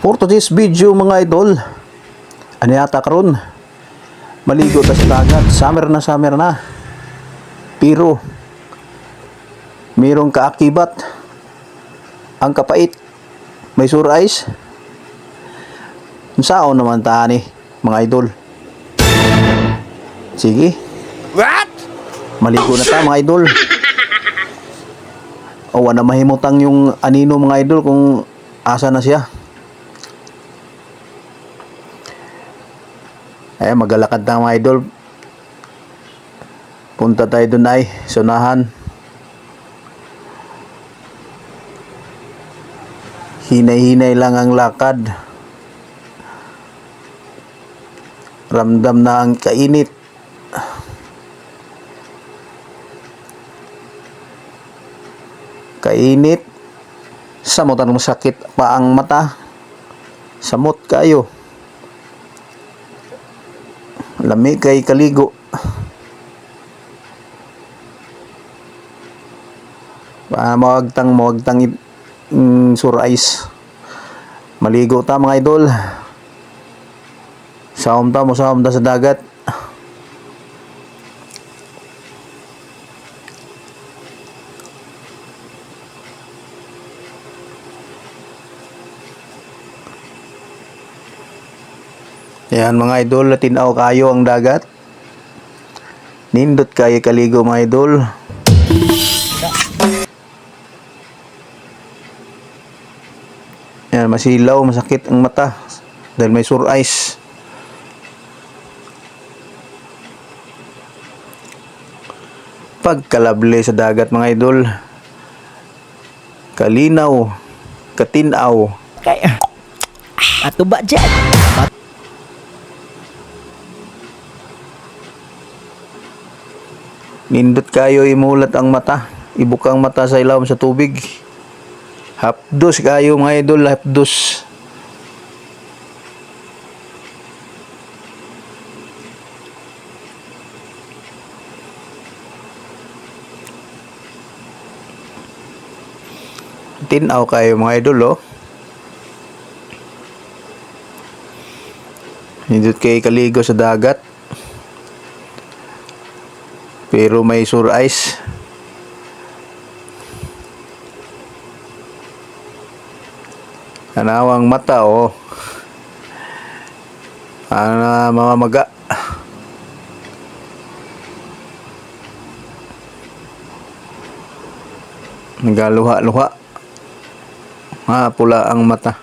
For today's video mga idol, ano yata karon? Maligo ta sa dagat, summer na. Pero mayroong kaakibat. Ang kapait, may sore eyes. Saan naman ta ni mga idol? Sige. What? Maligo na ta mga idol. O wala mahimutang yung anino mga idol kung asa na siya. Ay magalakad na mga idol. Punta tayo dun ay sunahan. Hinay-hinay lang ang lakad. Ramdam na ang kainit. Kainit. Samutan mo sakit pa ang mata. Samot kayo. Lami kay kaligo. Mawagtang sore eyes. Maligo ta mga idol. Saom ta sa dagat. Yan mga idol, tinaw kayo ang dagat. Nindot kayo kaligo mga idol. Yan, masilaw, masakit ang mata dahil may sore eyes. Pagkalable sa dagat mga idol. Kalinaw, katinaw. Kaya ato ba dyan? Nindot kayo imulat ang mata. Ibukang mata sa ilalim sa tubig. Hapdos kayo mga idol, hapdos. Tinaw kayo mga idol oh. Nindot kayo kaligo sa dagat. Pero may sore eyes. Kanawang mata oh. Mamamaga. Nagaluha-luha. Pula ang mata.